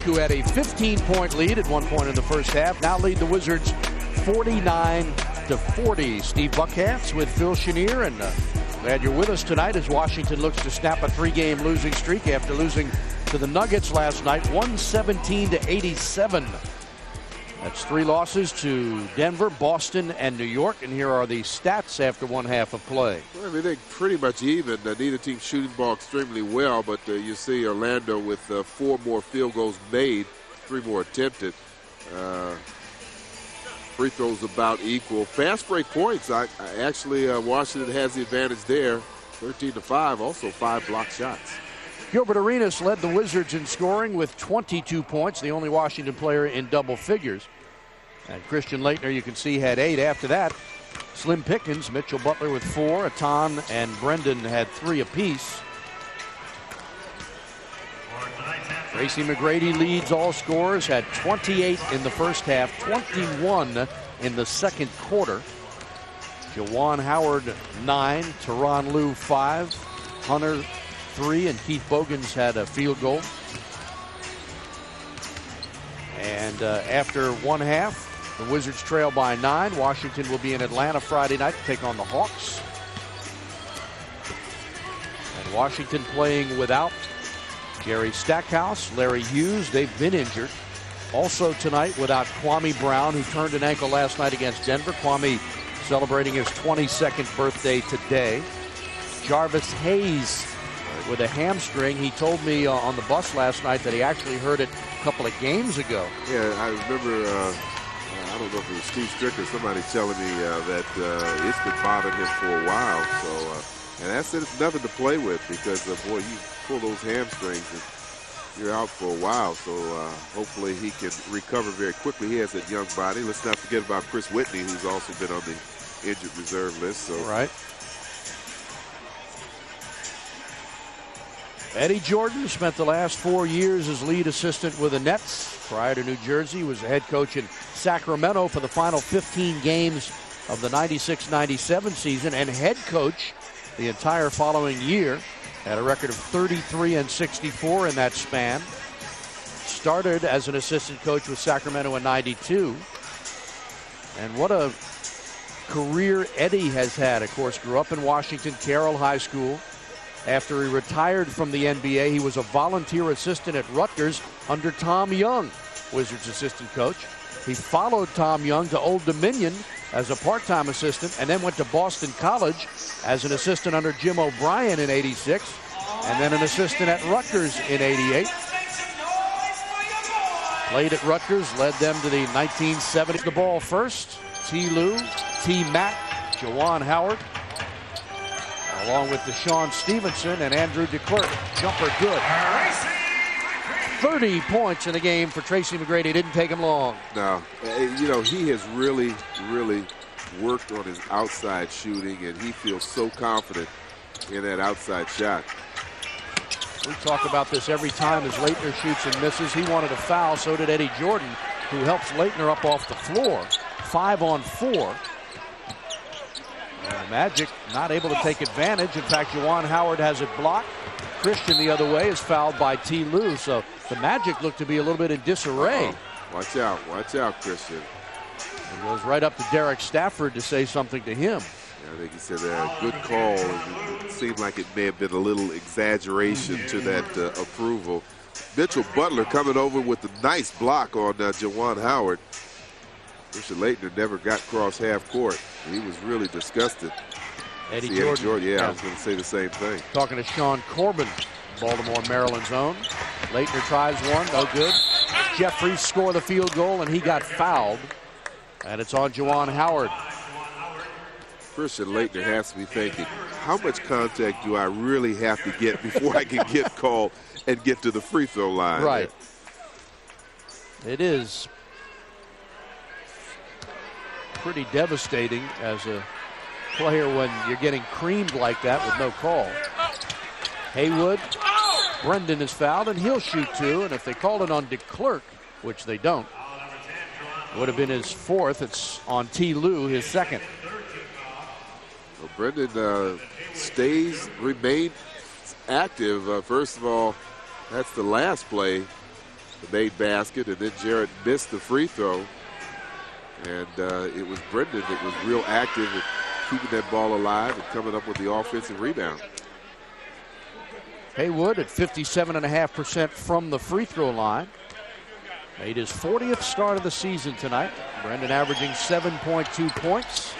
who had a 15-point lead at one point in the first half, now lead the Wizards 49-40. Steve Buckhatz with Phil Chenier, and glad you're with us tonight as Washington looks to snap a 3-game losing streak after losing to the Nuggets last night, 117-87. That's 3 losses to Denver, Boston, and New York. And here are the stats after one half of play. Well, I mean, they're pretty much even. Neither team shooting the ball extremely well, but you see Orlando with 4 more field goals made, 3 more attempted. Free throws about equal. Fast break points. Actually, Washington has the advantage there, 13-5. Also 5 block shots. Gilbert Arenas led the Wizards in scoring with 22 points, the only Washington player in double figures. And Christian Laettner, you can see, had 8. After that, Slim Pickens, Mitchell Butler with 4, Atan and Brendan had 3 apiece. Tracy McGrady leads all scorers, had 28 in the first half, 21 in the second quarter. Juwan Howard 9, Tyronn Lue 5, Hunter 3, and Keith Bogans had a field goal. And after one half, the Wizards trail by 9. Washington will be in Atlanta Friday night to take on the Hawks. And Washington playing without Gary Stackhouse, Larry Hughes. They've been injured. Also tonight without Kwame Brown, who turned an ankle last night against Denver. Kwame celebrating his 22nd birthday today. Jarvis Hayes with a hamstring. He told me on the bus last night that he actually heard it a couple of games ago. Yeah, I remember, I don't know if it was Steve Stricker, somebody telling me that it's been bothering him for a while. So, and that's it's nothing to play with because, boy, you pull those hamstrings and you're out for a while. So hopefully he can recover very quickly. He has that young body. Let's not forget about Chris Whitney, who's also been on the injured reserve list. So. Right. Eddie Jordan spent the last 4 years as lead assistant with the Nets. Prior to New Jersey, he was the head coach in Sacramento for the final 15 games of the 96-97 season, and head coach the entire following year. Had a record of 33-64 in that span. Started as an assistant coach with Sacramento in '92. And what a career Eddie has had. Of course, grew up in Washington, Carroll High School. After he retired from the NBA, he was a volunteer assistant at Rutgers under Tom Young, Wizards assistant coach. He followed Tom Young to Old Dominion as a part-time assistant and then went to Boston College as an assistant under Jim O'Brien in '86 and then an assistant at Rutgers in '88. Played at Rutgers, led them to the 1970s. The ball first, T. Lue, T. Mack, Juwan Howard, along with Deshaun Stevenson and Andrew DeClercq. Jumper good. 30 points in the game for Tracy McGrady. Didn't take him long. No, you know, he has really, really worked on his outside shooting, and he feels so confident in that outside shot. We talk about this every time as Laettner shoots and misses. He wanted a foul, so did Eddie Jordan, who helps Laettner up off the floor. 5-on-4. And the Magic not able to take advantage. In fact, Juwan Howard has it blocked. Christian the other way is fouled by T. Lue. So the Magic look to be a little bit in disarray. Watch out, Christian. And goes right up to Derek Stafford to say something to him. Yeah, I think he said a good call. It seemed like it may have been a little exaggeration to that approval. Mitchell Butler coming over with a nice block on Juwan Howard. Christian Laettner never got cross half court. He was really disgusted. Eddie Jordan. Yeah, I was going to say the same thing. Talking to Sean Corbin, Baltimore, Maryland's own. Laettner tries one, no good. Jeffries score the field goal, and he got fouled. And it's on Juwan Howard. Christian Laettner has to be thinking, how much contact do I really have to get before I can get called and get to the free throw line? Right. It is pretty devastating as a player when you're getting creamed like that with no call. Haywood, Brendan is fouled, and he'll shoot 2. And if they called it on DeClercq, which they don't, would have been his 4th. It's on T. Lue, his 2nd. Well, Brendan remained active. First of all, that's the last play. the made basket, and then Jarrett missed the free throw. And it was Brendan that was real active in keeping that ball alive and coming up with the offensive rebound. Haywood at 57.5% from the free throw line. Made his 40th start of the season tonight. Brendan averaging 7.2 points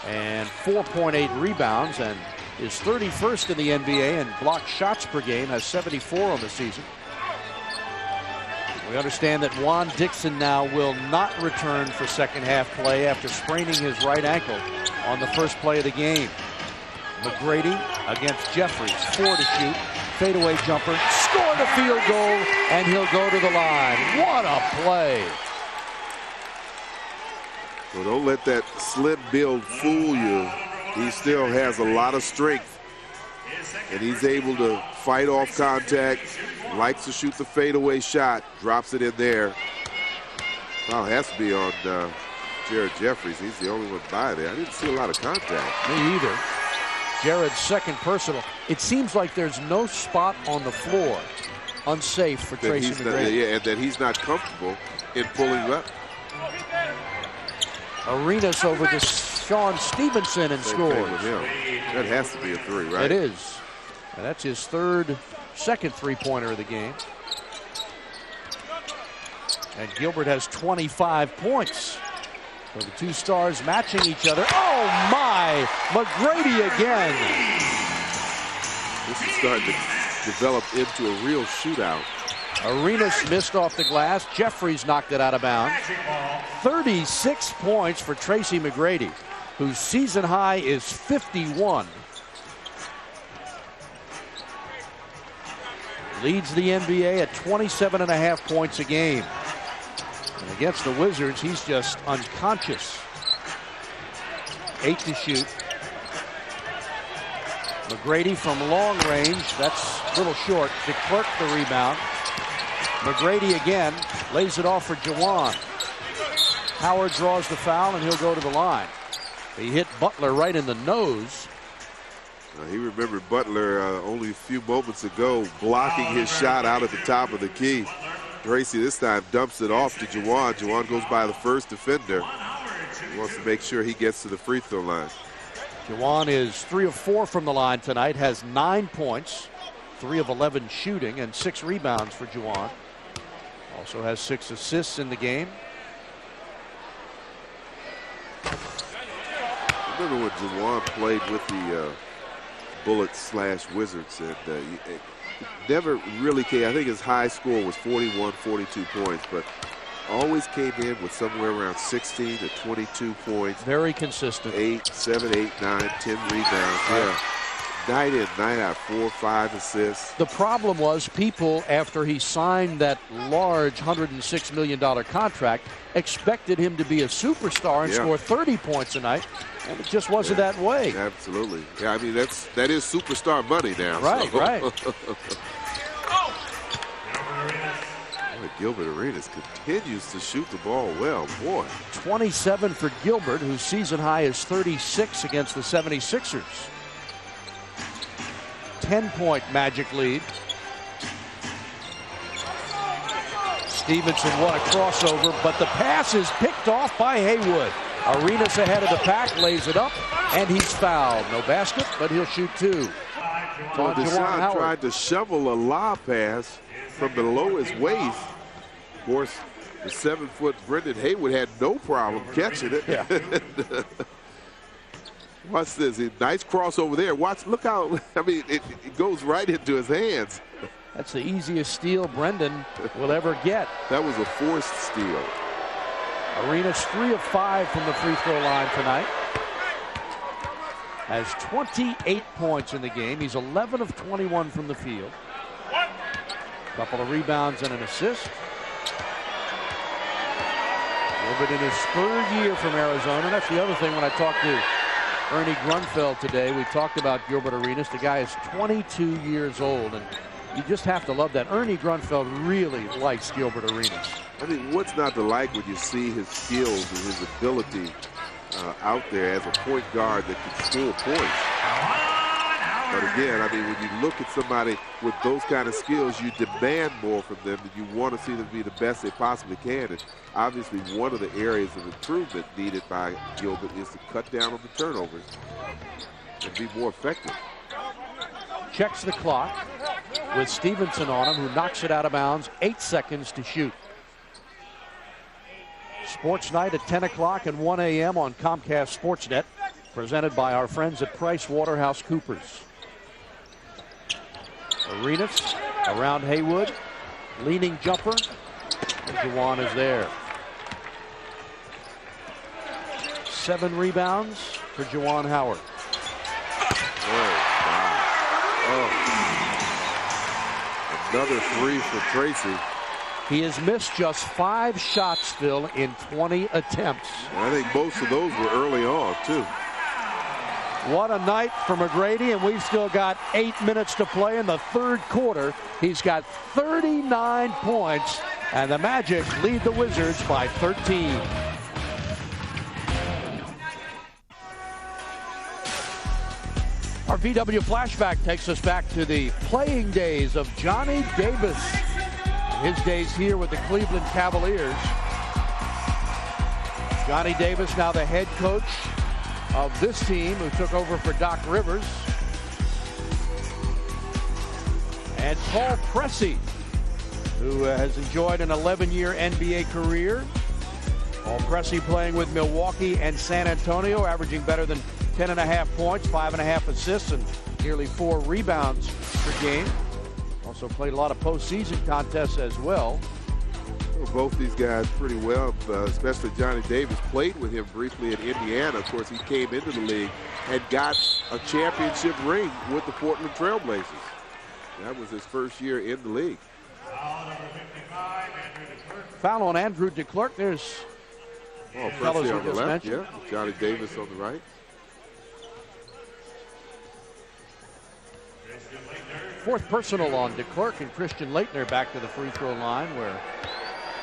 and 4.8 rebounds, and is 31st in the NBA in blocked shots per game, has 74 on the season. We understand that Juan Dixon now will not return for second half play after spraining his right ankle on the first play of the game. McGrady against Jeffries, 4 to shoot, fadeaway jumper, scored a field goal, and he'll go to the line. What a play. Well, don't let that slim build fool you. He still has a lot of strength, and he's able to fight off contact, likes to shoot the fadeaway shot, drops it in there. Well, it has to be on Jared Jeffries. He's the only one by there. I didn't see a lot of contact. Me either. Jared's second personal. It seems like there's no spot on the floor unsafe for Tracy McGrady. Yeah, and that he's not comfortable in pulling up. Arenas over to Sean Stevenson and scores. That has to be a three, right? It is. And that's his second three-pointer of the game. And Gilbert has 25 points. So the two stars matching each other. Oh my! McGrady again. This is starting to develop into a real shootout. Arenas missed off the glass. Jeffries knocked it out of bounds. 36 points for Tracy McGrady, whose season high is 51. Leads the NBA at 27.5 points a game. And against the Wizards, he's just unconscious. 8 to shoot. McGrady from long range. That's a little short. DeClerc the rebound. McGrady again lays it off for Jawan. Howard draws the foul, and he'll go to the line. He hit Butler right in the nose. He remembered Butler only a few moments ago blocking his shot out at the top of the key. Tracy this time dumps it off to Jawan. Jawan goes by the first defender. He wants to make sure he gets to the free throw line. Jawan is 3 of 4 from the line tonight, has 9 points, 3 of 11 shooting, and 6 rebounds for Jawan. Also has 6 assists in the game. I remember when Jawan played with the Bullets/Wizards, and it never really came. I think his high score was 41, 42 points, but always came in with somewhere around 16 to 22 points. Very consistent. 7, 8, 9, 10 rebounds. Yeah. Night in, night out, 4, 5 assists. The problem was people, after he signed that large $106 million contract, expected him to be a superstar and score 30 points a night, and it just wasn't that way. Absolutely. Yeah, I mean, that is superstar money now. Right, so. right. Gilbert Arenas continues to shoot the ball well, boy. 27 for Gilbert, whose season high is 36 against the 76ers. 10-point Magic lead. Stevenson, what a crossover, but the pass is picked off by Haywood. Arenas ahead of the pack, lays it up, and he's fouled. No basket, but he'll shoot 2. Well, Deshaun tried to shovel a lob pass from below his waist. Of course, the 7-foot Brendan Haywood had no problem catching it. Yeah. Watch this. Nice crossover there. Watch. Look how, I mean, it goes right into his hands. That's the easiest steal Brendan will ever get. That was a forced steal. Arenas 3 of 5 from the free throw line tonight. Has 28 points in the game. He's 11 of 21 from the field. A couple of rebounds and an assist. Gilbert in his 3rd year from Arizona. That's the other thing when I talked to Ernie Grunfeld today. We talked about Gilbert Arenas. The guy is 22 years old, and you just have to love that. Ernie Grunfeld really likes Gilbert Arenas. I mean, what's not to like when you see his skills and his ability out there as a point guard that can score points? But again, I mean, when you look at somebody with those kind of skills, you demand more from them, and you want to see them be the best they possibly can. And obviously, one of the areas of improvement needed by Gilbert is to cut down on the turnovers and be more effective. Checks the clock with Stevenson on him, who knocks it out of bounds. 8 seconds to shoot. Sports night at 10 o'clock and 1 a.m. on Comcast Sportsnet, presented by our friends at PricewaterhouseCoopers. Arenas around Haywood, leaning jumper, and Juwan is there. 7 rebounds for Juwan Howard. Another 3 for Tracy. He has missed just 5 shots, Phil, in 20 attempts. I think most of those were early on, too. What a night for McGrady, and we've still got 8 minutes to play in the third quarter. He's got 39 points, and the Magic lead the Wizards by 13. Our VW flashback takes us back to the playing days of Johnny Davis. His days here with the Cleveland Cavaliers. Johnny Davis, now the head coach of this team, who took over for Doc Rivers. And Paul Pressey, who has enjoyed an 11-year NBA career. Paul Pressey playing with Milwaukee and San Antonio, averaging better than 10.5 points, 5.5 assists, and nearly 4 rebounds per game. Also played a lot of postseason contests as well. Both these guys pretty well, especially Johnny Davis. Played with him briefly at Indiana. Of course, he came into the league and got a championship ring with the Portland Trailblazers. That was his first year in the league. Foul on Andrew DeClercq. There's Pressey on the left, yeah. Johnny Davis on the right. Fourth personal on DeClercq, and Christian Laettner back to the free throw line, where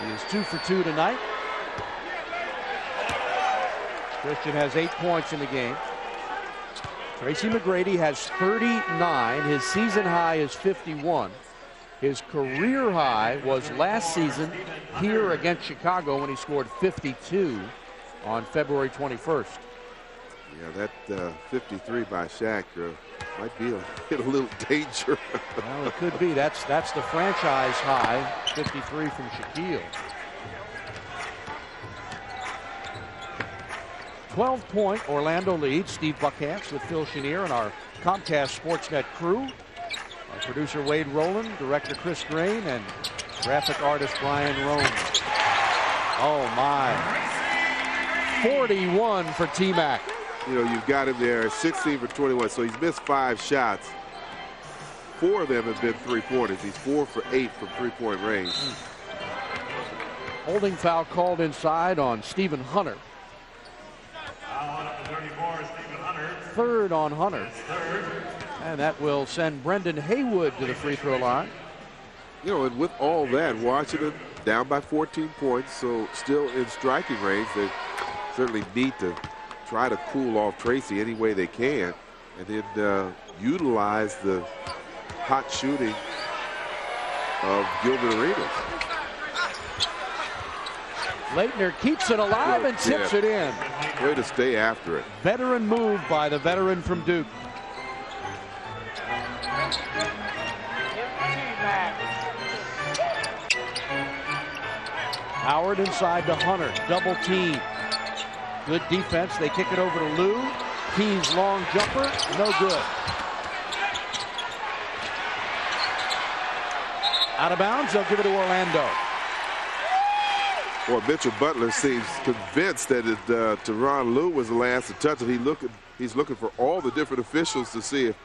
he is 2 for 2 tonight. Christian has 8 points in the game. Tracy McGrady has 39. His season high is 51. His career high was last season here against Chicago when he scored 52 on February 21st. Yeah, that 53 by Shaq might be a little danger. Well, it could be. That's the franchise high, 53 from Shaquille. 12-point Orlando lead. Steve Buckhantz with Phil Chenier and our Comcast Sportsnet crew. Our producer Wade Rowland, director Chris Grain, and graphic artist Brian Rome. Oh my. 41 for T-Mac. You know, you've got him there, 16 for 21, so he's missed 5 shots. 4 of them have been three-pointers. He's 4 for 8 from three-point range. Holding foul called inside on Stephen Hunter. Third on Hunter. And that will send Brendan Haywood to the free throw line. You know, and with all that, Washington down by 14 points, so still in striking range. They certainly need to try to cool off Tracy any way they can, and then utilize the hot shooting of Gilbert Arenas. Laettner keeps it alive and tips it in. Way to stay after it. Veteran move by the veteran from Duke. Howard inside to Hunter, double team. Good defense. They kick it over to Lou. Key's long jumper, no good. Out of bounds, they'll give it to Orlando. Boy, Mitchell Butler seems convinced that Tyronn Lue was the last to touch it. He's looking for all the different officials to see if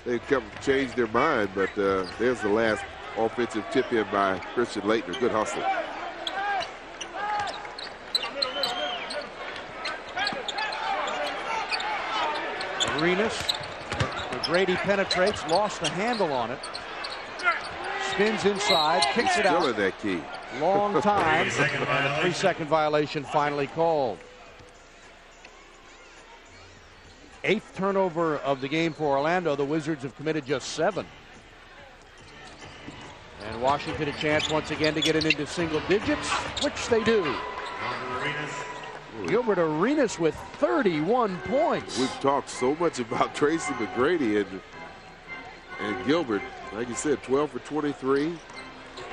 they come change their mind. But there's the last offensive tip in by Christian Laettner. Good hustle. Arenas. McGrady penetrates, lost the handle on it. Spins inside, kicks it out. Still in that key. Long time, and a 3-second violation finally called. 8th turnover of the game for Orlando. The Wizards have committed just 7. And Washington a chance once again to get it into single digits, which they do. Gilbert Arenas with 31 points. We've talked so much about Tracy McGrady and Gilbert. Like you said, 12 for 23.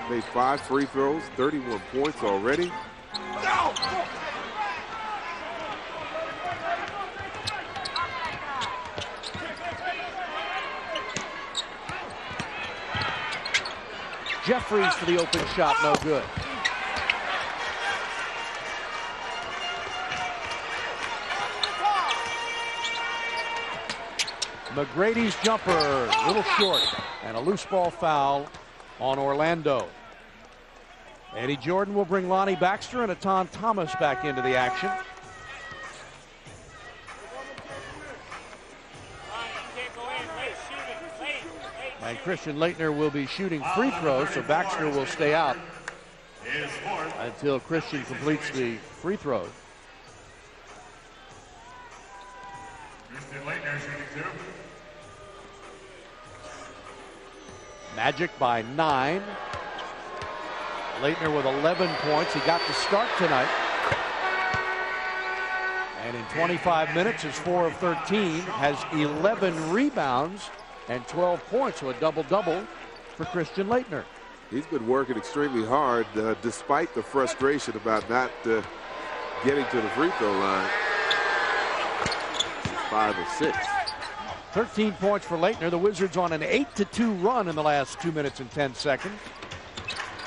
Made 5 free throws, 31 points already. Jeffries for the open shot, no good. McGrady's jumper, a little short, and a loose ball foul on Orlando. Eddie Jordan will bring Lonnie Baxter and Etan Thomas back into the action. And Christian Laettner will be shooting free throws, so Baxter will stay out until Christian completes the free throws. Magic by 9. Laettner with 11 points. He got the start tonight. And in 25 minutes is 4 of 13, has 11 rebounds and 12 points, so a double-double for Christian Laettner. He's been working extremely hard despite the frustration about not getting to the free throw line. 5 of 6. 13 points for Laettner. The Wizards on an 8-2 run in the last 2 minutes and 10 seconds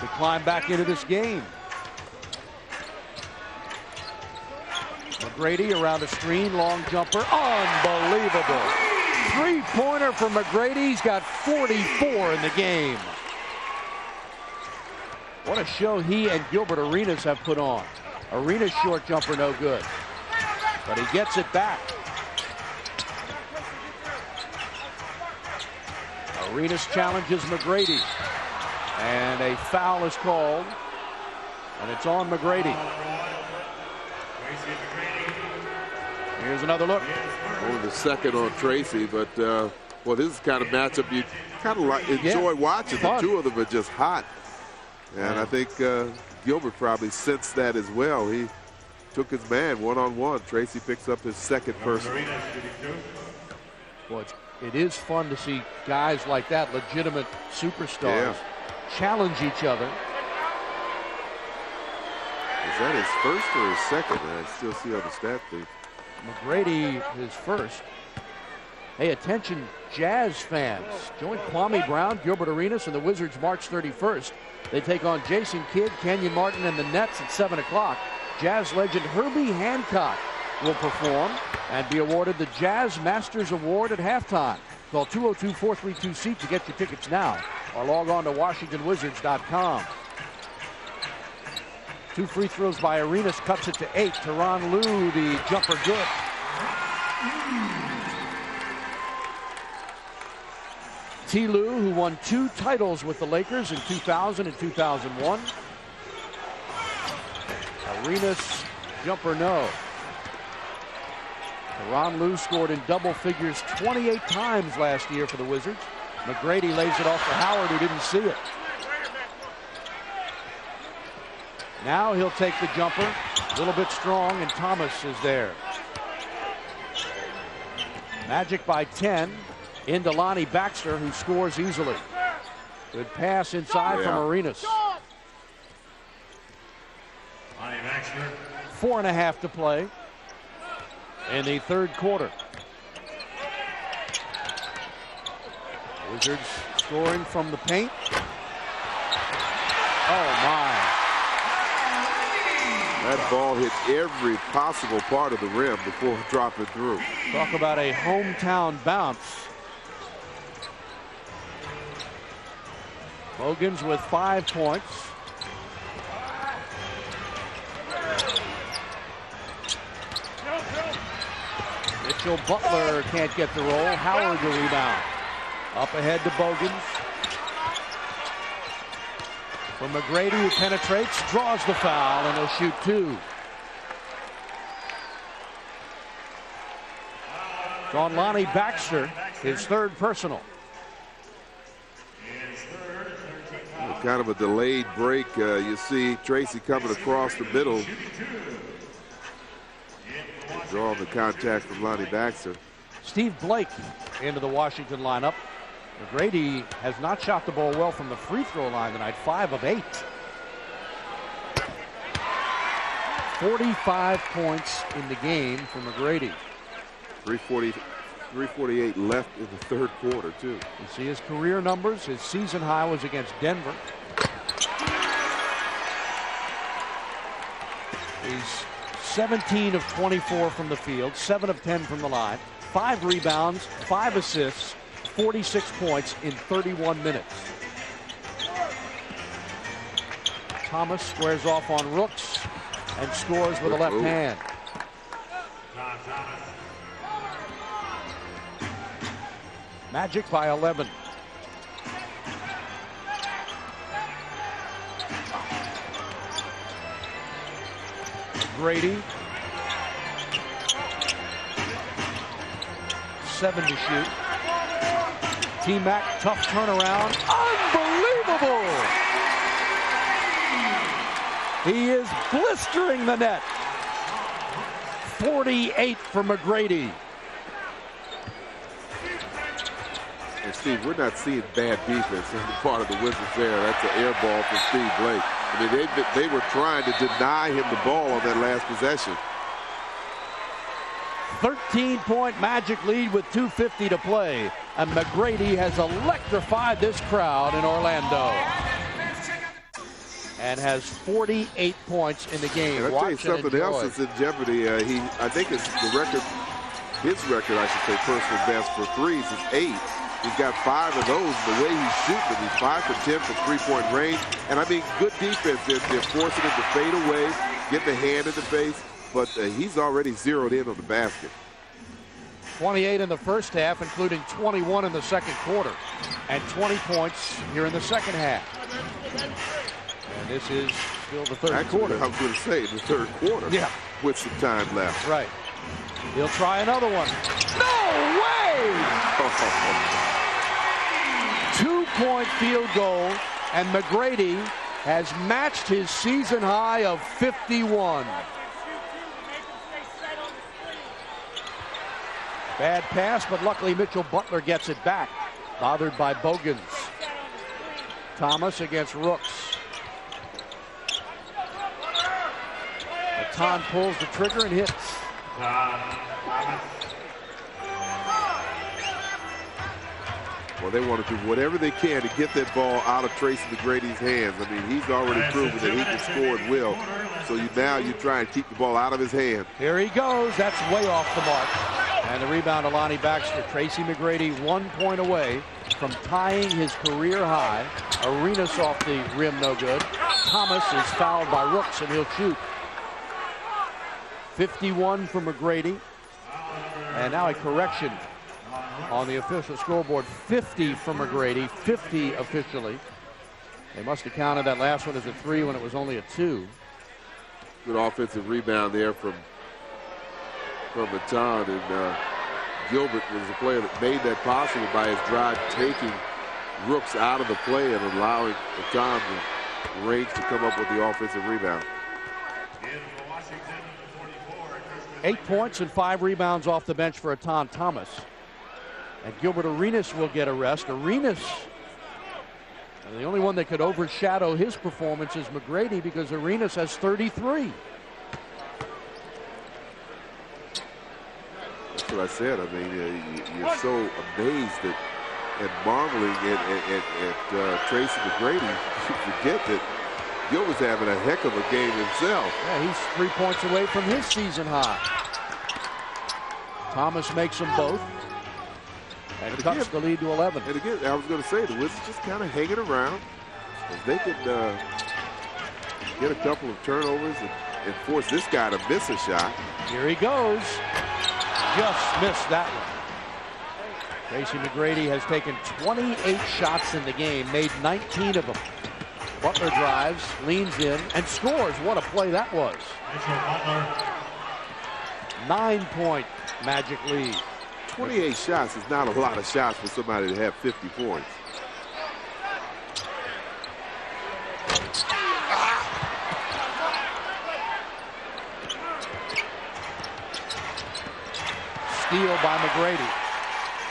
to climb back into this game. McGrady around a screen, long jumper, unbelievable. Three-pointer for McGrady. He's got 44 in the game. What a show he and Gilbert Arenas have put on. Arenas' short jumper no good, but he gets it back. Arenas challenges McGrady, and a foul is called, and it's on McGrady. Here's another look. Only the second on Tracy, but well, this is the kind of matchup you kind of enjoy watching. The two of them are just hot, and I think Gilbert probably sensed that as well. He took his man one-on-one. Tracy picks up his second person. Well, it is fun to see guys like that, legitimate superstars, challenge each other. Is that his first or his second? I still see on the stat sheet. McGrady is first. Hey, attention, Jazz fans. Join Kwame Brown, Gilbert Arenas, and the Wizards March 31st. They take on Jason Kidd, Kenyon Martin, and the Nets at 7 o'clock. Jazz legend Herbie Hancock will perform and be awarded the Jazz Masters Award at halftime. Call 202-432-SEAT to get your tickets now, or log on to WashingtonWizards.com. 2 free throws by Arenas, cuts it to 8. Tyronn Lue, the jumper, good. T. Lue, who won 2 titles with the Lakers in 2000 and 2001. Arenas, jumper, no. Tyronn Lue scored in double figures 28 times last year for the Wizards. McGrady lays it off to Howard, who didn't see it. Now he'll take the jumper, a little bit strong, and Thomas is there. Magic by 10 into Lonnie Baxter, who scores easily. Good pass inside from Arenas. 4.5 to play in the third quarter. Wizards scoring from the paint. Oh my. That ball hit every possible part of the rim before dropping through. Talk about a hometown bounce. Bogans with 5 points. Mitchell Butler can't get the roll. Howard the rebound. Up ahead to Bogans. From McGrady, who penetrates, draws the foul, and he'll shoot 2. It's on Lonnie Baxter, his third personal. Kind of a delayed break. You see Tracy coming across the middle. Drawing the contact from Lonnie Baxter. Steve Blake into the Washington lineup. McGrady has not shot the ball well from the free throw line tonight, 5 of 8. 45 points in the game for McGrady. 3:48 left in the third quarter, too. You see his career numbers. His season high was against Denver. He's 17 of 24 from the field, 7 of 10 from the line, 5 rebounds, 5 assists, 46 points in 31 minutes. Thomas squares off on Rooks and scores with a left hand. Magic by 11. McGrady. 7 to shoot. T-Mac, tough turnaround. Unbelievable! He is blistering the net. 48 for McGrady. And Steve, we're not seeing bad defense on the part of the Wizards there. That's an air ball from Steve Blake. I mean, they were trying to deny him the ball on that last possession. 13-point Magic lead with 2:50 to play. And McGrady has electrified this crowd in Orlando. And has 48 points in the game. And I'll tell you something else that's in jeopardy. I think it's the record, his record, I should say, personal best for threes is 8. He's got 5 of those. The way he's shooting, he's 5 for 10 from three-point range. And I mean, good defense. They're forcing him to fade away, get the hand in the face, but he's already zeroed in on the basket. 28 in the first half, including 21 in the second quarter, and 20 points here in the second half. And this is still the third quarter. I was going to say the third quarter. Yeah. With some time left. Right. He'll try another one. No way! 2-point field goal, and McGrady has matched his season high of 51. Bad pass, but luckily Mitchell Butler gets it back. Bothered by Bogans. Thomas against Rooks. Matan pulls the trigger and hits. Well, they want to do whatever they can to get that ball out of Tracy McGrady's hands. I mean, he's already proven that he can score and will. So now you try and keep the ball out of his hand. Here he goes. That's way off the mark. And the rebound to Lonnie Baxter. Tracy McGrady 1 point away from tying his career high. Arenas off the rim, no good. Thomas is fouled by Rooks, and he'll shoot. 51 for McGrady. And now a correction on the official scoreboard. 50 for McGrady, 50 officially. They must have counted that last one as a 3 when it was only a 2. Good offensive rebound there from Matan, and Gilbert was the player that made that possible by his drive, taking Rooks out of the play and allowing Matan the range to come up with the offensive rebound. 8 points and 5 rebounds off the bench for Atan Thomas. And Gilbert Arenas will get a rest. Arenas, the only one that could overshadow his performance is McGrady, because Arenas has 33. That's what I said. I mean, you're so amazed and marveling at Tracy McGrady. You forget that Gilbert's having a heck of a game himself. Yeah, he's 3 points away from his season high. Thomas makes them both. And cuts the lead to 11. And again, I was going to say, the Wizards just kind of hanging around. If they could get a couple of turnovers and force this guy to miss a shot. Here he goes. Just missed that one. Tracy McGrady has taken 28 shots in the game, made 19 of them. Butler drives, leans in, and scores. What a play that was. 9-point Magic lead. 28 shots is not a lot of shots for somebody to have 50 points. Steal by McGrady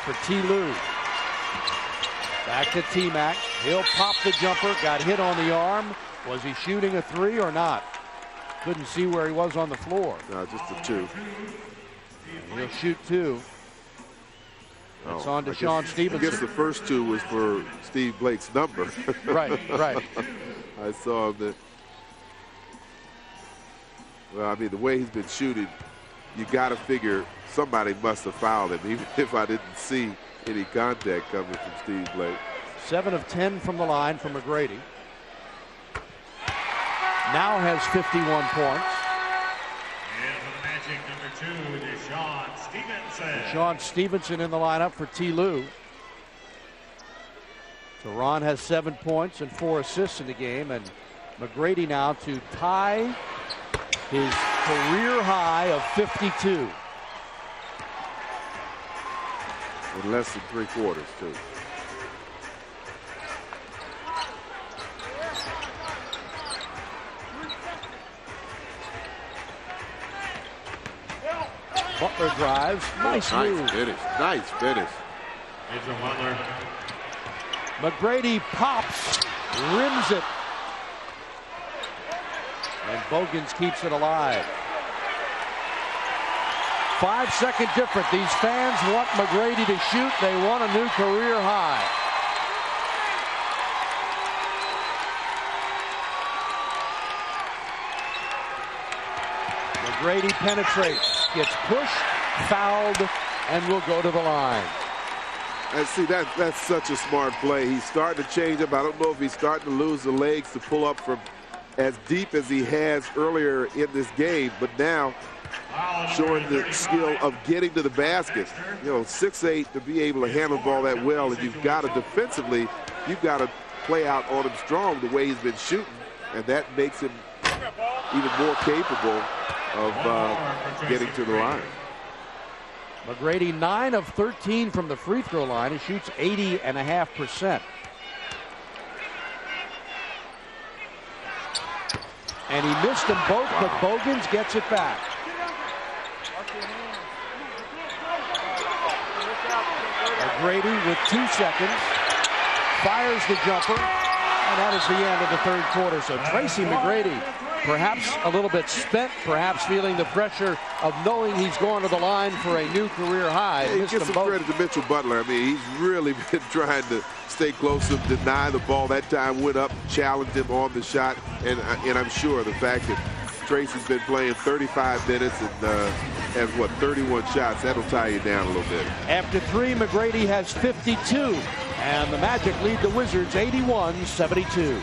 for T. Lou. Back to T-Mac. He'll pop the jumper. Got hit on the arm. Was he shooting a three or not? Couldn't see where he was on the floor. No, just a two. And he'll shoot two. It's on to Sean Stevenson. I guess the first two was for Steve Blake's number. Right, right. I saw that. Well, I mean, the way he's been shooting, you got to figure somebody must have fouled him, even if I didn't see any contact coming from Steve Blake. 7 of 10 from the line from McGrady. Now has 51 points. And for the Magic, number 2, Sean Stevenson. Sean Stevenson in the lineup for T. Lou. So Ron has 7 points and 4 assists in the game, and McGrady now to tie his career high of 52. In less than 3 quarters, too. Butler drives. Nice move. Finish. Nice finish. Andrew Butler. McGrady pops, rims it. And Bogans keeps it alive. 5-second difference. These fans want McGrady to shoot. They want a new career high. McGrady penetrates, gets pushed, fouled, and will go to the line. And see, that's such a smart play. He's starting to change up. I don't know if he's starting to lose the legs to pull up from as deep as he has earlier in this game, but now showing the skill of getting to the basket. You know, 6'8" to be able to handle the ball that well, and you've got to defensively, you've got to play out on him strong the way he's been shooting, and that makes him even more capable of getting to the line. McGrady 9 of 13 from the free throw line. He shoots 80.5%. And he missed them both, but Bogans gets it back. McGrady with 2 seconds fires the jumper, and that is the end of the third quarter. So Tracy McGrady, perhaps a little bit spent, perhaps feeling the pressure of knowing he's going to the line for a new carear high. He gives some credit to Mitchell Butler. I mean, he's really been trying to stay close to him, deny the ball. That time went up, challenged him on the shot, and I'm sure the fact that Tracy's been playing 35 minutes and has, 31 shots, that'll tie you down a little bit. After 3, McGrady has 52, and the Magic lead the Wizards 81-72.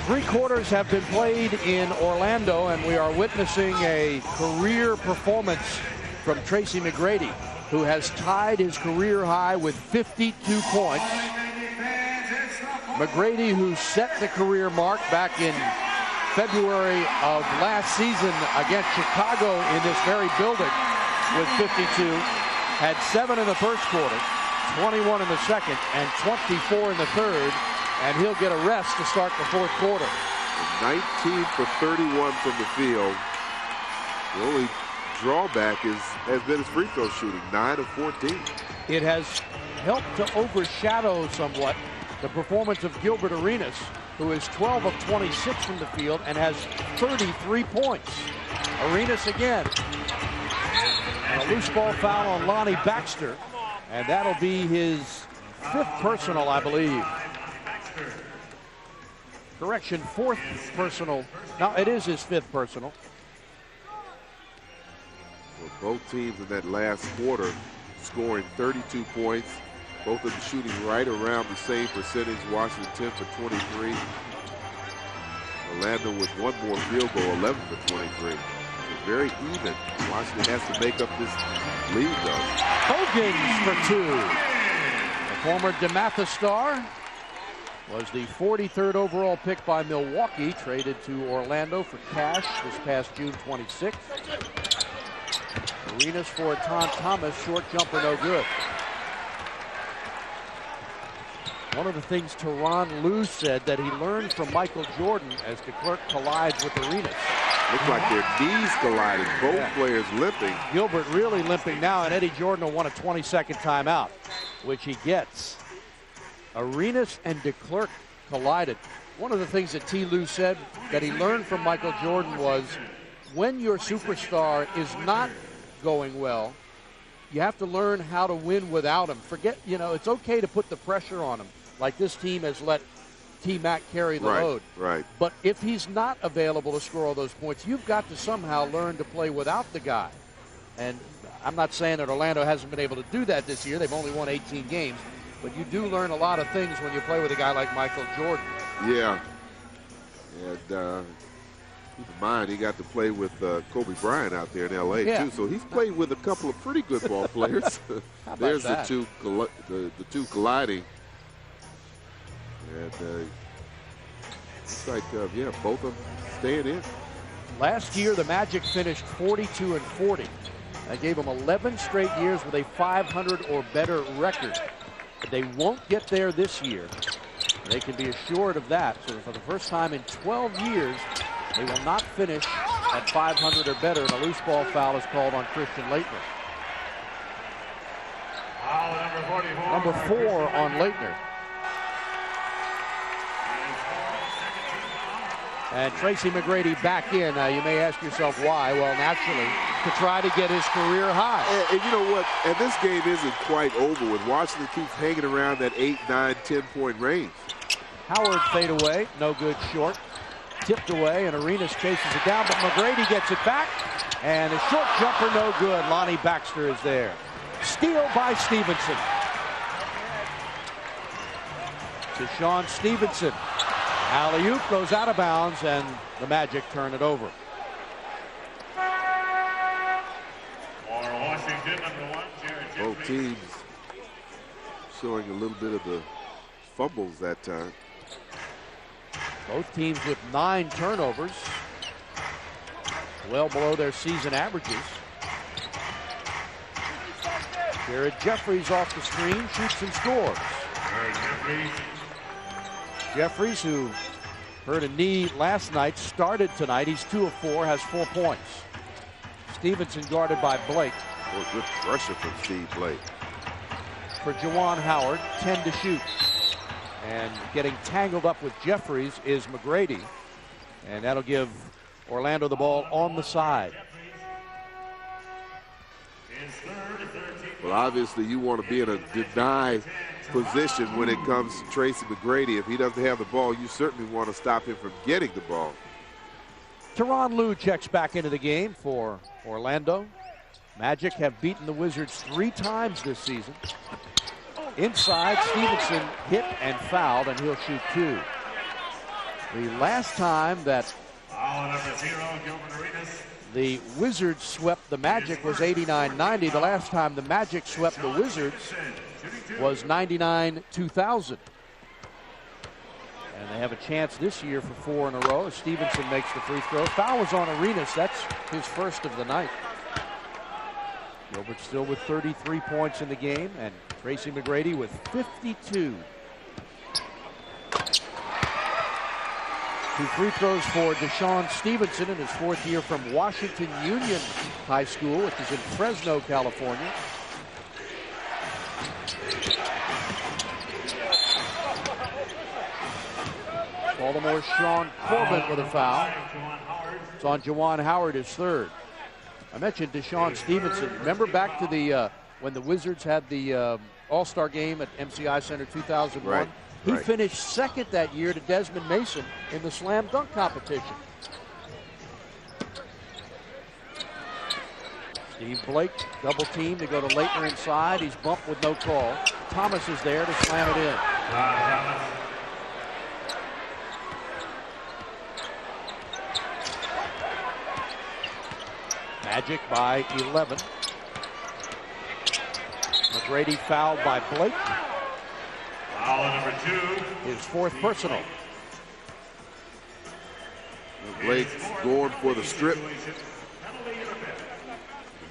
3 quarters have been played in Orlando, and we are witnessing a career performance from Tracy McGrady, who has tied his career high with 52 points. McGrady, who set the career mark back in February of last season against Chicago in this very building with 52, had 7 in the first quarter, 21 in the second, and 24 in the third, and he'll get a rest to start the fourth quarter. 19 for 31 from the field. The only drawback has been his free throw shooting, 9 of 14. It has helped to overshadow somewhat the performance of Gilbert Arenas, who is 12 of 26 from the field and has 33 points. Arenas again. And a loose ball foul on Lonnie Baxter, and that'll be his 5th personal, I believe. Correction, 4th personal. No, it is his 5th personal. Well, both teams in that last quarter scoring 32 points. Both of them shooting right around the same percentage. Washington 10 for 23. Orlando with 1 more field goal, 11 for 23. So very even. Washington has to make up this lead, though. Bogans for 2. The former DeMatha star was the 43rd overall pick by Milwaukee, traded to Orlando for cash this past June 26th. Arenas for Thomas, short jumper, no good. One of the things Tyronn Lue said that he learned from Michael Jordan as DeClercq collides with Arenas. Looks like their knees collided, both players limping. Gilbert really limping now, and Eddie Jordan will want a 20-second timeout, which he gets. Arenas and DeClercq collided. One of the things that T. Lue said that he learned from Michael Jordan was when your superstar is not going well, you have to learn how to win without him. Forget, it's okay to put the pressure on him, like this team has let T-Mac carry the load. Right. But if he's not available to score all those points, you've got to somehow learn to play without the guy. And I'm not saying that Orlando hasn't been able to do that this year. They've only won 18 games. But you do learn a lot of things when you play with a guy like Michael Jordan. Yeah. And keep in mind, he got to play with Kobe Bryant out there in L.A. too. So he's played with a couple of pretty good ball players. There's the two colliding. And it's like, both of them staying in. Last year, the Magic finished 42-40. That gave them 11 straight years with a 500 or better record. They won't get there this year. They can be assured of that. So for the first time in 12 years, they will not finish at 500 or better. And a loose ball foul is called on Christian Laettner. Number 4 on Laettner. And Tracy McGrady back in. You may ask yourself why. Well, naturally, to try to get his career high. And you know what? And this game isn't quite over with. Washington keeps hanging around that 8, 9, 10-point range. Howard fade away. No good short. Tipped away, and Arenas chases it down, but McGrady gets it back. And a short jumper, no good. Lonnie Baxter is there. Steal by Stevenson. DeShawn Stevenson. Alley-oop goes out of bounds, and the Magic turn it over. Both teams showing a little bit of the fumbles that time. Both teams with 9 turnovers. Well below their season averages. Jared Jeffries off the screen, shoots and scores. Jeffries, who hurt a knee last night, started tonight. He's 2 of 4, has 4 points. Stevenson guarded by Blake. Oh, good pressure from Steve Blake. For Juwan Howard, 10 to shoot. And getting tangled up with Jeffries is McGrady. And that'll give Orlando the ball on the side. Well, obviously you want to be in a deny position when it comes to Tracy McGrady. If he doesn't have the ball, you certainly want to stop him from getting the ball. Tyronn Lue checks back into the game for Orlando. Magic have beaten the Wizards 3 times this season. Inside, Stevenson hit and fouled, and he'll shoot 2. The last time that the Wizards swept the Magic was 89-90. The last time the Magic swept the Wizards was 99-2000. And they have a chance this year for 4 in a row as Stevenson makes the free throw. Foul was on Arenas. That's his first of the night. Gilbert still with 33 points in the game, and Tracy McGrady with 52. 2 free throws for DeShawn Stevenson in his 4th year from Washington Union High School, which is in Fresno, California. Baltimore's Sean Corbin with a foul. It's on Juwan Howard, his 3rd. I mentioned DeShawn Stevenson. Remember back to the when the Wizards had the All-Star game at MCI Center 2001? Right. He finished 2nd that year to Desmond Mason in the slam dunk competition. Steve Blake, double team to go to Laettner inside. He's bumped with no call. Thomas is there to slam it in. Magic by 11. McGrady fouled by Blake. Foul number 2. His 4th personal. Blake going for the strip.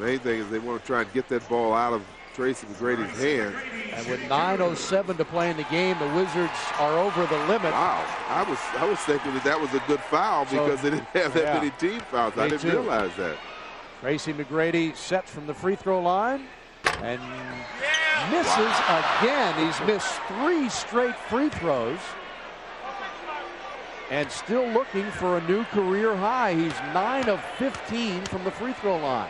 Main thing is they want to try and get that ball out of Tracy McGrady's hand. And with 9:07 to play in the game, the Wizards are over the limit. Wow, I was thinking that was a good foul because they didn't have that many team fouls. I didn't realize that. Tracy McGrady sets from the free throw line and misses again. He's missed 3 straight free throws and still looking for a new career high. He's 9 of 15 from the free throw line.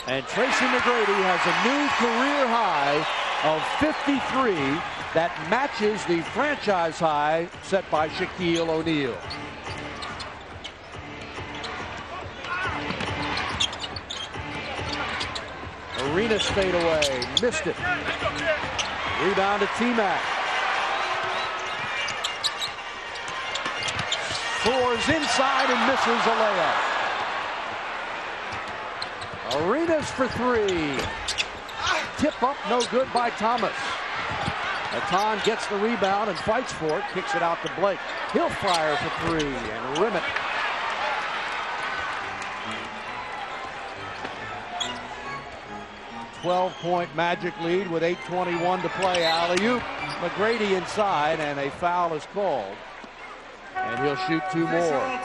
And Tracy McGrady has a new career high of 53 that matches the franchise high set by Shaquille O'Neal. Arenas fade away, missed it. Rebound to T-Mac. Soars inside and misses a layup. Arenas for 3. Tip up, no good by Thomas. Natan gets the rebound and fights for it, kicks it out to Blake. He'll fire for 3 and rim it. .12 Magic lead with 8:21 to play. Alley-oop. McGrady inside, and a foul is called. And he'll shoot 2 more.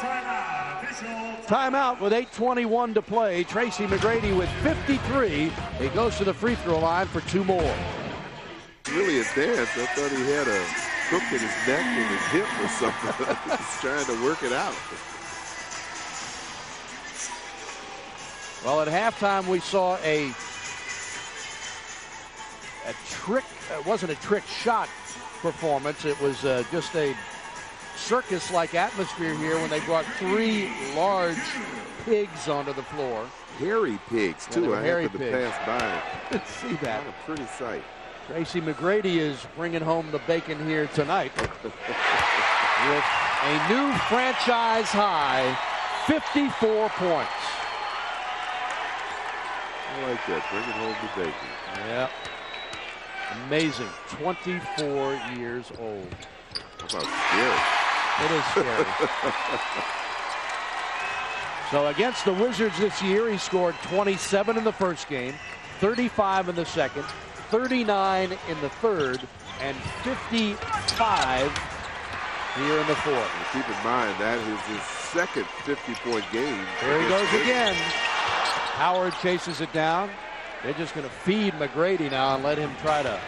Timeout with 8:21 to play. Tracy McGrady with 53. He goes to the free throw line for 2 more. Really advanced. I thought he had a crook in his neck and his hip or something. He's trying to work it out. Well, at halftime we saw a trick. It wasn't a trick shot performance. It was just a circus-like atmosphere here when they brought 3 large pigs onto the floor. Hairy pigs, too. I happened to pass by. See that. What a pretty sight. Tracy McGrady is bringing home the bacon here tonight with a new franchise high 54 points. I like that. Bringing home the bacon. Yeah. Amazing. 24 years old. How about scary? It is scary. So against the Wizards this year, he scored 27 in the first game, 35 in the second, 39 in the third, and 55 here in the fourth. And keep in mind, that is his second 50-point game. There he goes again. Howard chases it down. They're just going to feed McGrady now and let him try to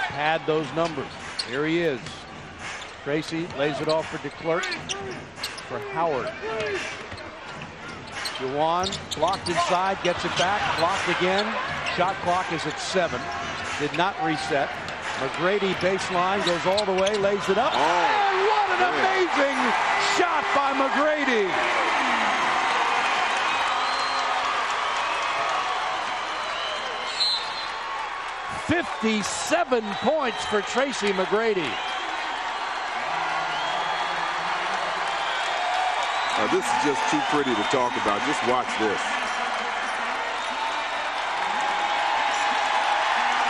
pad those numbers. Here he is. Tracy lays it off for DeClercq for Howard. Juwan blocked inside, gets it back, blocked again. Shot clock is at 7. Did not reset. McGrady baseline, goes all the way, lays it up. And what an amazing shot by McGrady. .57 points for Tracy McGrady. This is just too pretty to talk about. Just watch this.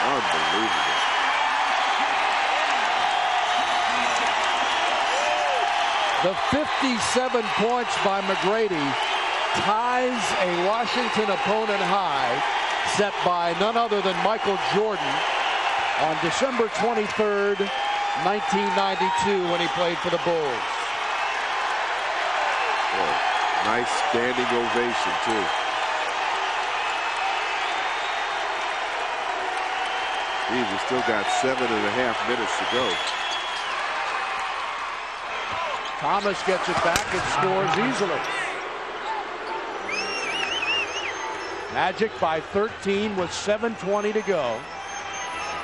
Unbelievable. The 57 points by McGrady ties a Washington opponent high set by none other than Michael Jordan on December 23rd, 1992 when he played for the Bulls. Nice standing ovation, too. We've still got 7.5 minutes to go. Thomas gets it back and scores easily. Magic by 13 with 7:20 to go.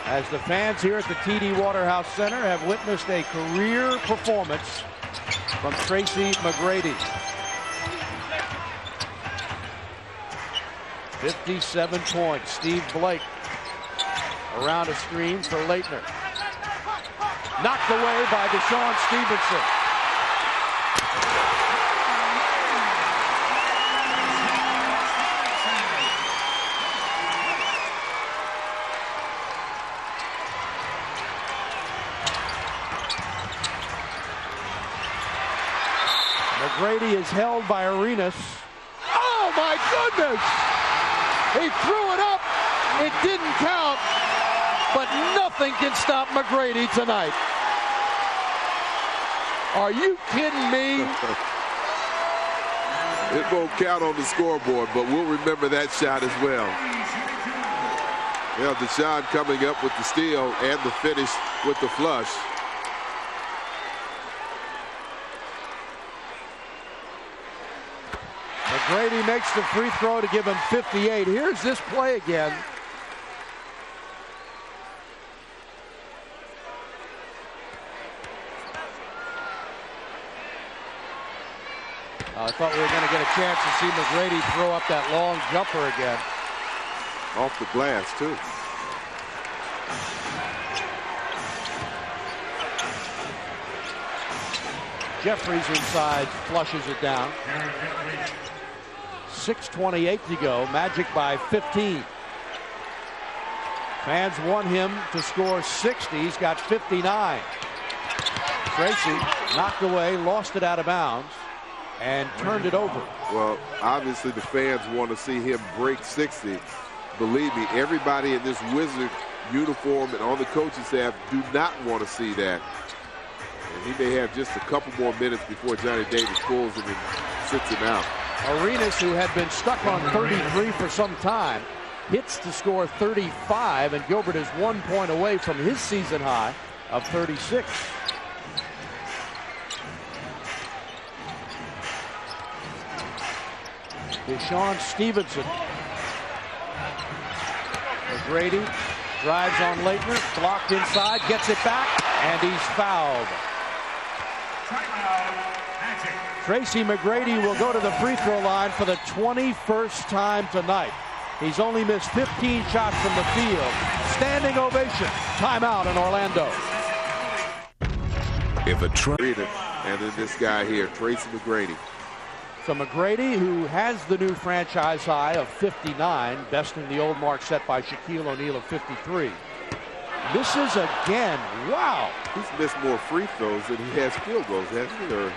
As the fans here at the TD Waterhouse Center have witnessed a career performance from Tracy McGrady. 57 points. Steve Blake around a screen for Leitner. Knocked away by Deshaun Stevenson. McGrady is held by Arenas. Oh my goodness! He threw it up. It didn't count, but nothing can stop McGrady tonight. Are you kidding me? It won't count on the scoreboard, but we'll remember that shot as well. Yeah, Deshaun coming up with the steal and the finish with the flush. McGrady makes the free throw to give him 58. Here's this play again. I thought we were going to get a chance to see McGrady throw up that long jumper again. Off the glass, too. Jeffries inside, flushes it down. 6:28 to go. Magic by 15. Fans want him to score 60. He's got 59. Tracy knocked away, lost it out of bounds, and turned it over. Well, obviously the fans want to see him break 60. Believe me, everybody in this Wizard uniform and on the coaching staff do not want to see that. And he may have just a couple more minutes before Johnny Davis pulls him and sits him out. Arenas, who had been stuck on 33 for some time, hits to score 35, and Gilbert is 1 point away from his season high of 36. Deshaun Stevenson. McGrady drives on Leitner, blocked inside, gets it back, and he's fouled. Tracy McGrady will go to the free throw line for the 21st time tonight. He's only missed 15 shots from the field. Standing ovation. Timeout in Orlando. And then this guy here, Tracy McGrady. So McGrady, who has the new franchise high of 59, besting the old mark set by Shaquille O'Neal of 53. Misses again. Wow. He's missed more free throws than he has field goals, hasn't he? Or,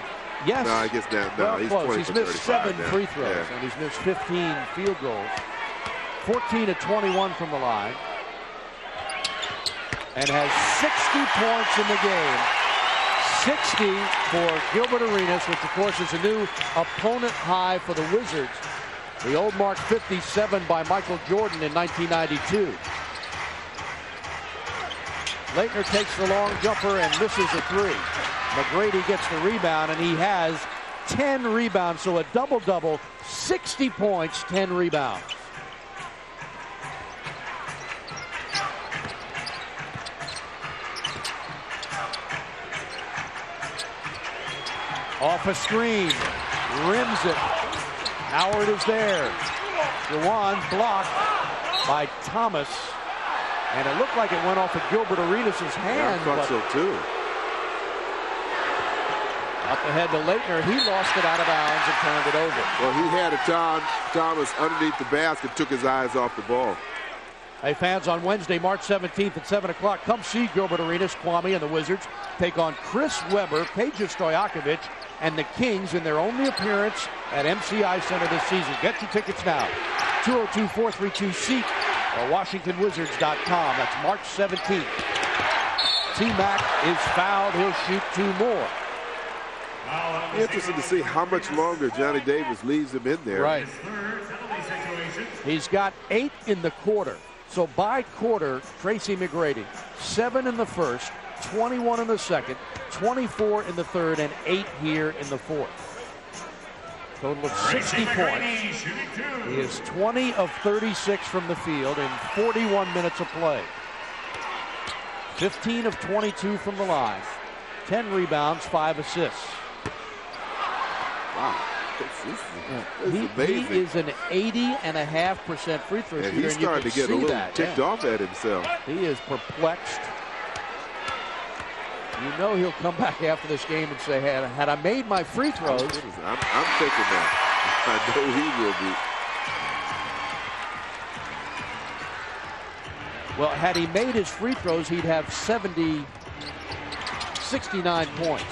yes. No, I guess not. No, well, he's close. 20 He's for missed 7 now. free throws, Yeah. and he's missed 15 field goals. 14 of 21 from the line. And has 60 points in the game. 60 for Gilbert Arenas, which of course is a new opponent high for the Wizards. The old mark 57 by Michael Jordan in 1992. Leitner takes the long jumper and misses a three. McGrady gets the rebound, and he has 10 rebounds, so a double-double, 60 points, 10 rebounds. Off a screen, rims it. Howard is there. Jawan blocked by Thomas. And it looked like it went off of Gilbert Arenas' hand. Yeah, I thought so too. Up ahead to Leitner. He lost it out of bounds and turned it over. Well, he had a Thomas underneath the basket, took his eyes off the ball. Hey, fans, on Wednesday, March 17th at 7 o'clock, come see Gilbert Arenas, Kwame, and the Wizards take on Chris Webber, Peja Stojakovic, and the Kings in their only appearance at MCI Center this season. Get your tickets now. 202-432-SEAT or WashingtonWizards.com. That's March 17th. T-Mac is fouled. He'll shoot 2 more. Interesting to see how much longer Johnny Davis leaves him in there. Right. He's got 8 in the quarter. So by quarter, Tracy McGrady, 7 in the first, 21 in the second, 24 in the third, and 8 here in the fourth. Total of 60 points. He is 20 of 36 from the field in 41 minutes of play. 15 of 22 from the line. 10 rebounds, 5 assists. Wow. He is an 80.5% free throw shooter. And he's starting to get a little ticked off at himself. He is perplexed. You know he'll come back after this game and say, had I made my free throws. I'm thinking that. I know he will be. Well, had he made his free throws, he'd have 69 points.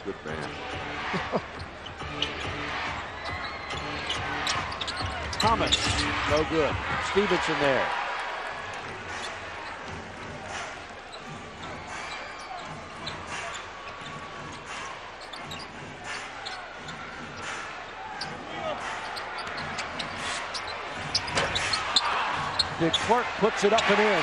Good man. Thomas, no good. Stevenson there. Clark puts it up and in.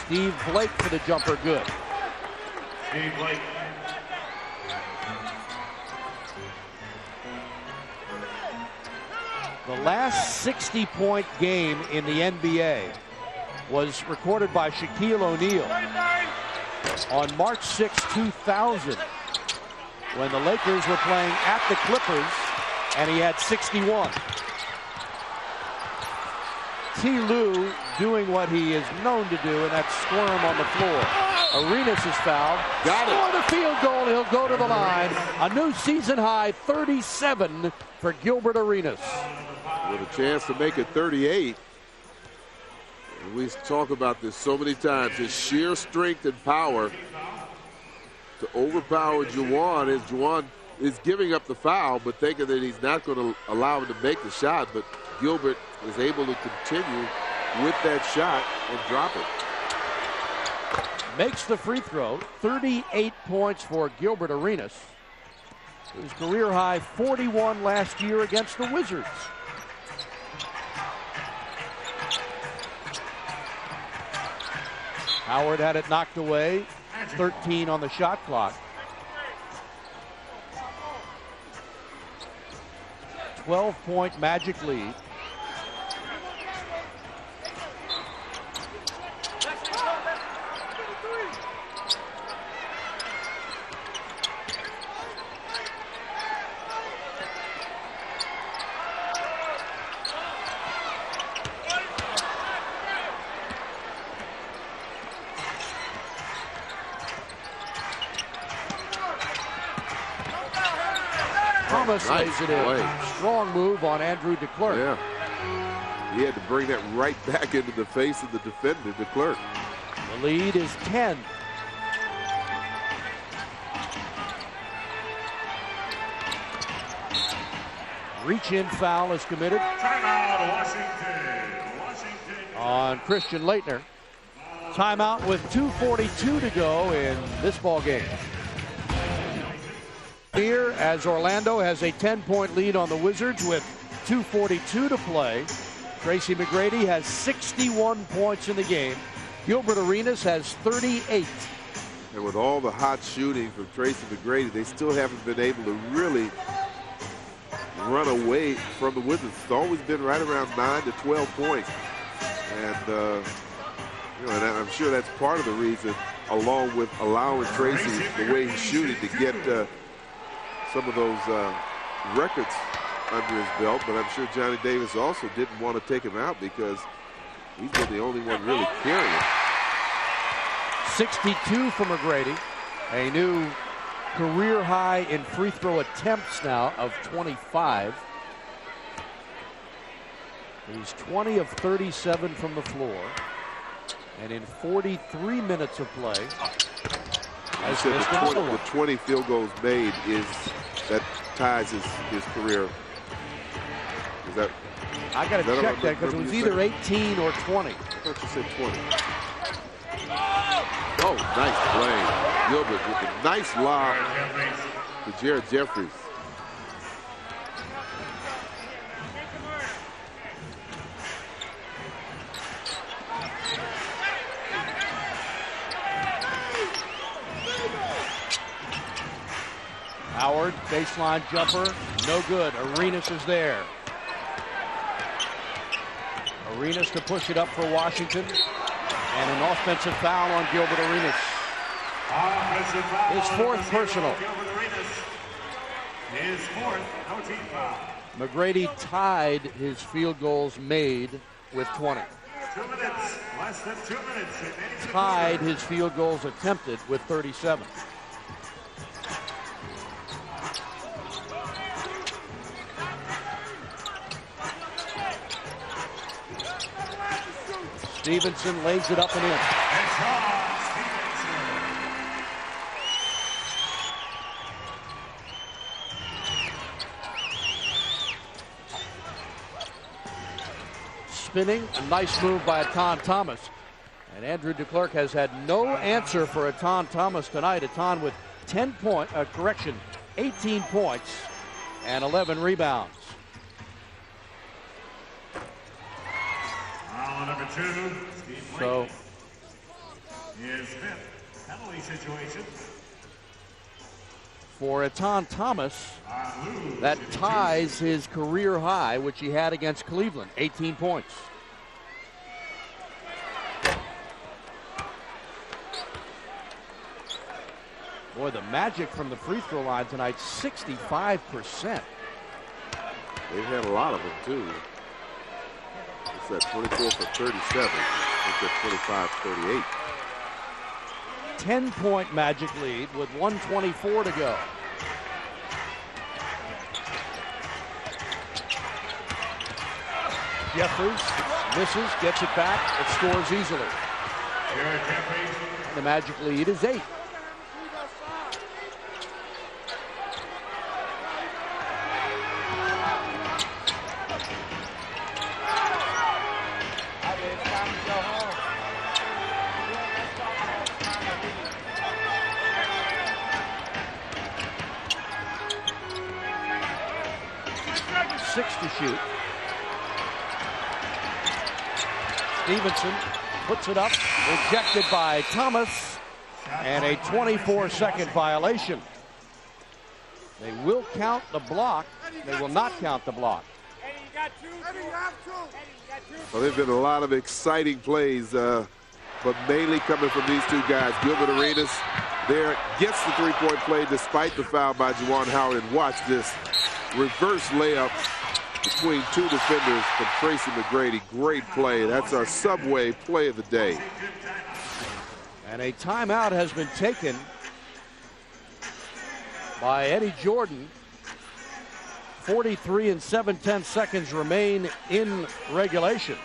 Steve Blake for the jumper, good. Steve Blake. The last 60-point game in the NBA was recorded by Shaquille O'Neal on March 6, 2000, when the Lakers were playing at the Clippers, and he had 61. T. Lue doing what he is known to do, and that's squirm on the floor. Arenas is fouled. Got it. For the field goal, he'll go to the line. A new season high 37 for Gilbert Arenas. With a chance to make it 38. And we talk about this so many times. His sheer strength and power to overpower Juwan, as Juwan is giving up the foul, but thinking that he's not going to allow him to make the shot. But Gilbert is able to continue with that shot and drop it. Makes the free throw. 38 points for Gilbert Arenas. His career high 41 last year against the Wizards. Howard had it knocked away. 13 on the shot clock. 12-point Magic lead. Thomas lays it in. Strong move on Andrew DeClerc. Yeah. He had to bring that right back into the face of the defender, DeClerc. The lead is 10. Reach-in foul is committed. Timeout, Washington. On Christian Laettner. Timeout with 2:42 to go in this ball game. Here, as Orlando has a 10-point lead on the Wizards with 2:42 to play. Tracy McGrady has 61 points in the game. Gilbert Arenas has 38. And with all the hot shooting from Tracy McGrady, they still haven't been able to really run away from the Wizards. It's always been right around 9 to 12 points. And, and I'm sure that's part of the reason, along with allowing Tracy, the way he's shooting, to get some of those records under his belt. But I'm sure Johnny Davis also didn't want to take him out because he's been the only one really carrying it. 62 for McGrady. A new career high in free throw attempts now of 25. He's 20 of 37 from the floor. And in 43 minutes of play, has missed another one. The 20 field goals made that ties his career. Is that? I got to check that because it was either 18 or 20. I thought you said 20. Oh, nice play. Gilbert with a nice lob to Jared Jeffries. Howard, baseline jumper, no good. Arenas is there. Arenas to push it up for Washington. And an offensive foul on Gilbert Arenas. His fourth personal. His fourth, no team foul. McGrady tied his field goals made with 20. 2 minutes, less than 2 minutes. Tied his field goals attempted with 37. Stevenson lays it up and in. Spinning, a nice move by Etan Thomas. And Andrew DeClercq has had no answer for Etan Thomas tonight. Etan with 18 points and 11 rebounds. Number 2, Steve So his fifth penalty situation. For Etan Thomas, that ties his career high, which he had against Cleveland, 18 points. Boy, the Magic from the free throw line tonight, 65%. They've had a lot of them, too. It's at 24 for 37. It's at 25-38. 10-point Magic lead with 1:24 to go. Jeffries misses, gets it back, it scores easily. The Magic lead is 8. To shoot. Stevenson puts it up, rejected by Thomas, and a 24-second violation. They will count the block. They will not count the block. Well, there's been a lot of exciting plays, but mainly coming from these two guys. Gilbert Arenas there gets the three-point play despite the foul by Juwan Howard. And watch this reverse layup between two defenders from Tracy McGrady. Great play. That's our Subway play of the day. And a timeout has been taken by Eddie Jordan. 43 and 7/10 seconds remain in regulation.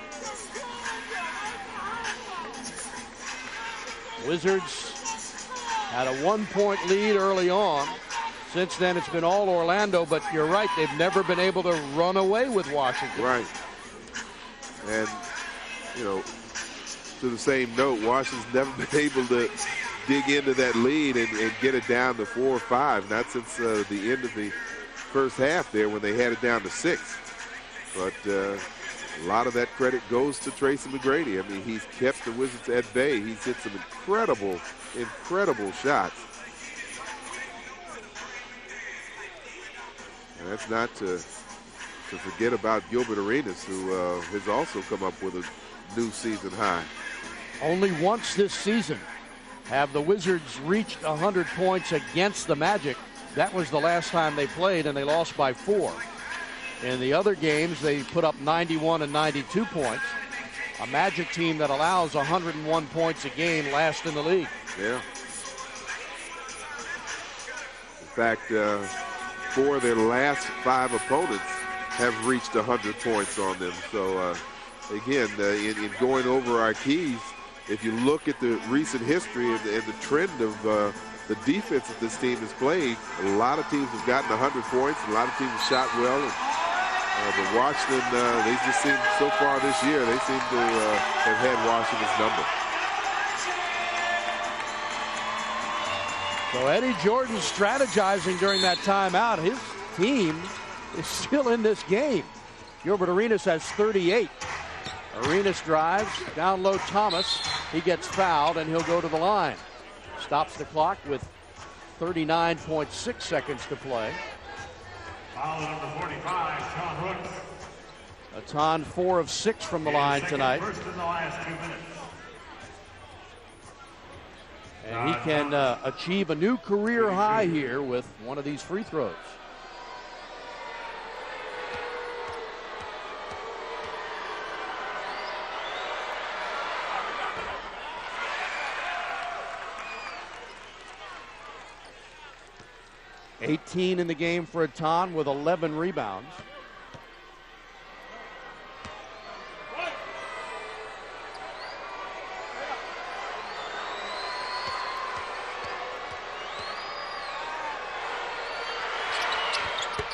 Wizards had a 1-point lead early on. Since then, it's been all Orlando, but you're right, they've never been able to run away with Washington. Right. And, you know, to the same note, Washington's never been able to dig into that lead and get it down to 4 or 5. Not since the end of the first half there when they had it down to 6. But a lot of that credit goes to Tracy McGrady. I mean, he's kept the Wizards at bay. He's hit some incredible, incredible shots. And that's not to forget about Gilbert Arenas, who has also come up with a new season high. Only once this season have the Wizards reached 100 points against the Magic. That was the last time they played, and they lost by 4. In the other games, they put up 91 and 92 points. A Magic team that allows 101 points a game, last in the league. Yeah. In fact, 4 of their last 5 opponents have reached 100 points on them. So, again, in going over our keys, if you look at the recent history and the trend of the defense that this team has played, a lot of teams have gotten 100 points. A lot of teams have shot well. But Washington, they just seem, so far this year, they seem to have had Washington's number. So Eddie Jordan strategizing during that timeout. His team is still in this game. Gilbert Arenas has 38. Arenas drives, down low Thomas. He gets fouled and he'll go to the line. Stops the clock with 39.6 seconds to play. Foul number 45, Sean Rooks. Etan 4 of 6 from the line tonight. First in the last 2 minutes. And he can achieve a new career high here with one of these free throws. $18 in the game for Etan with 11 rebounds.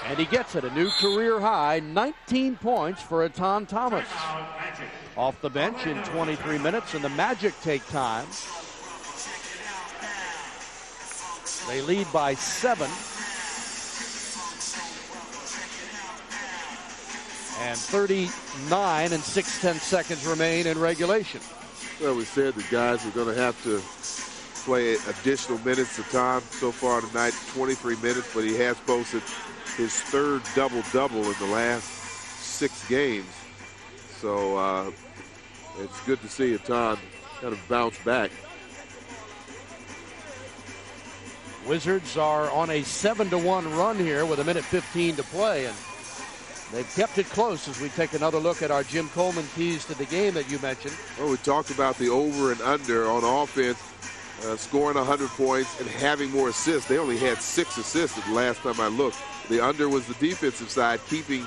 And he gets it, a new career high, 19 points for Etan Thomas. Off the bench in 23 minutes, and the Magic take time. They lead by 7. And 39 and 6/10 seconds remain in regulation. Well, we said the guys are going to have to play additional minutes of time so far tonight, 23 minutes, but he has posted his 3rd double-double in the last 6 games. So it's good to see Etan kind of bounce back. Wizards are on a 7-1 run here with 1:15 to play, and they've kept it close as we take another look at our Jim Coleman keys to the game that you mentioned. Well, we talked about the over and under on offense, scoring 100 points and having more assists. They only had 6 assists the last time I looked. The under was the defensive side, keeping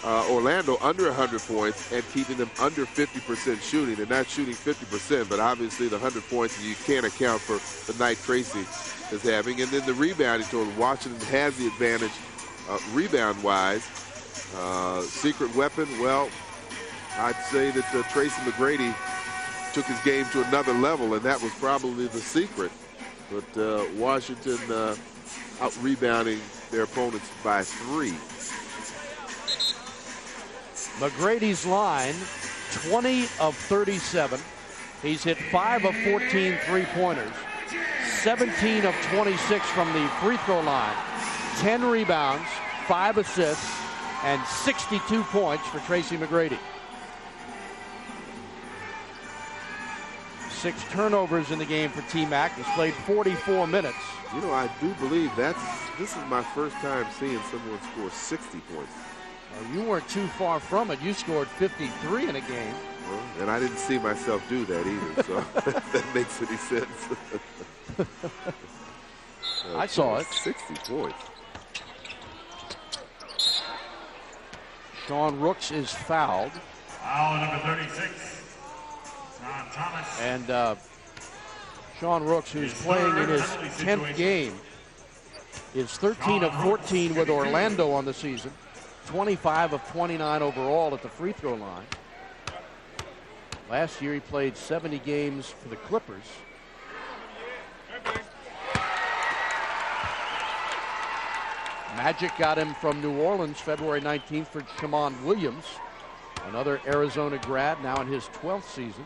Orlando under 100 points and keeping them under 50% shooting. They're not shooting 50%, but obviously the 100 points, you can't account for the night Tracy is having. And then the rebounding total, Washington has the advantage rebound-wise. Secret weapon, well, I'd say that Tracy McGrady took his game to another level, and that was probably the secret. But Washington out-rebounding their opponents by 3. McGrady's line, 20 of 37. He's hit 5 of 14 three-pointers, 17 of 26 from the free throw line, 10 rebounds, 5 assists, and 62 points for Tracy McGrady. 6 turnovers in the game for T-Mac. He's played 44 minutes. You know, I do believe this is my first time seeing someone score 60 points. Well, you weren't too far from it. You scored 53 in a game. Well, and I didn't see myself do that either, so if that makes any sense. I saw it. 60 points. Sean Rooks is fouled. Foul number 36. John Thomas. And Sean Rooks, who's playing in his 10th game, is 13 of 14 with Orlando on the season. 25 of 29 overall at the free throw line. Last year he played 70 games for the Clippers. Magic got him from New Orleans February 19th for Shammond Williams, another Arizona grad, now in his 12th season.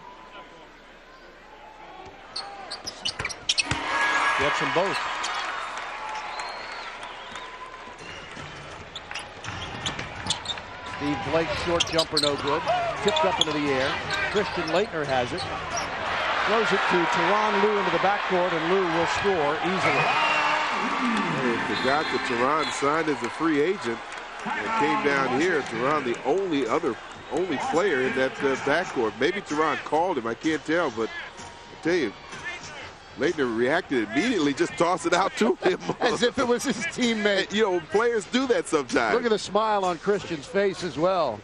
Gets them both. Steve Blake's short jumper no good. Tipped up into the air. Christian Laettner has it. Throws it to Tyronn Lue into the backcourt, and Lue will score easily. I forgot that Tyronn signed as a free agent and came down here. Tyronn, the only player in that backcourt. Maybe Tyronn called him. I can't tell, but I tell you, Laettner reacted immediately, just tossed it out to him. As if it was his teammate. You know, players do that sometimes. Look at the smile on Christian's face as well.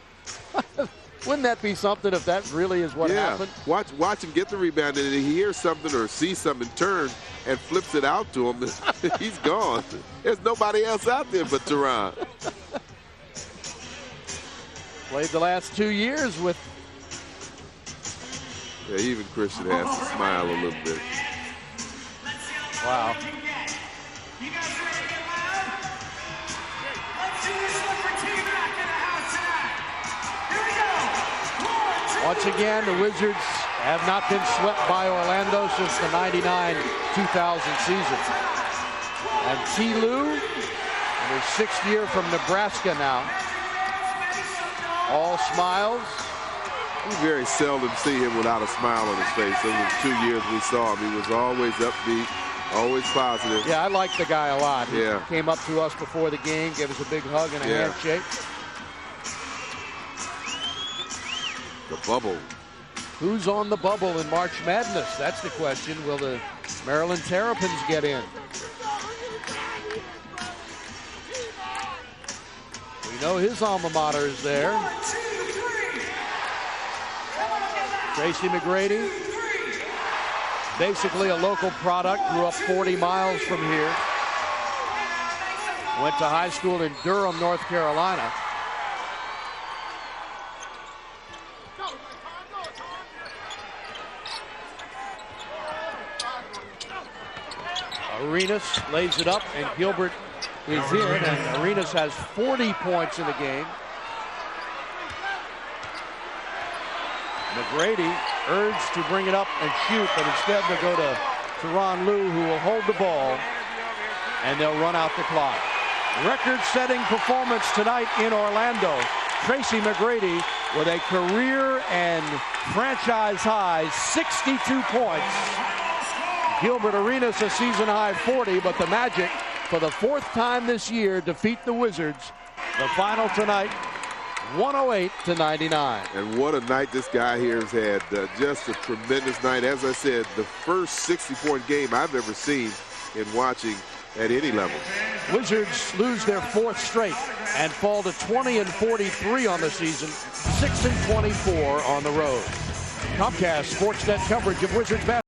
Wouldn't that be something if that really is what happened? Watch him get the rebound, and he hears something or sees something, turn and flips it out to him. He's gone. There's nobody else out there but Tyronn. Played the last 2 years with. Yeah, even Christian has to smile a little bit. Wow. Once again, the Wizards have not been swept by Orlando since the 99-2000 season. And T. Lue, in his 6th year from Nebraska now, all smiles. We very seldom see him without a smile on his face. Those were the 2 years we saw him. He was always upbeat, always positive. Yeah, I like the guy a lot. He Yeah. came up to us before the game, gave us a big hug and a handshake. The bubble. Who's on the bubble in March Madness? That's the question. Will the Maryland Terrapins get in? We know his alma mater is there. Tracy McGrady, basically a local product, grew up 40 miles from here. Went to high school in Durham, North Carolina. Arenas lays it up, and Gilbert is in, and Arenas has 40 points in the game. McGrady urged to bring it up and shoot, but instead they'll go to Teron Lou, who will hold the ball, and they'll run out the clock. Record-setting performance tonight in Orlando. Tracy McGrady with a career and franchise high 62 points. Gilbert Arenas a season high 40, but the Magic, for the 4th time this year, defeat the Wizards. The final tonight, 108-99. And what a night this guy here has had. Just a tremendous night. As I said, the first 60-point game I've ever seen in watching at any level. Wizards lose their 4th straight and fall to 20-43 on the season, 6-24 on the road. Comcast Sportsnet coverage of Wizards basketball.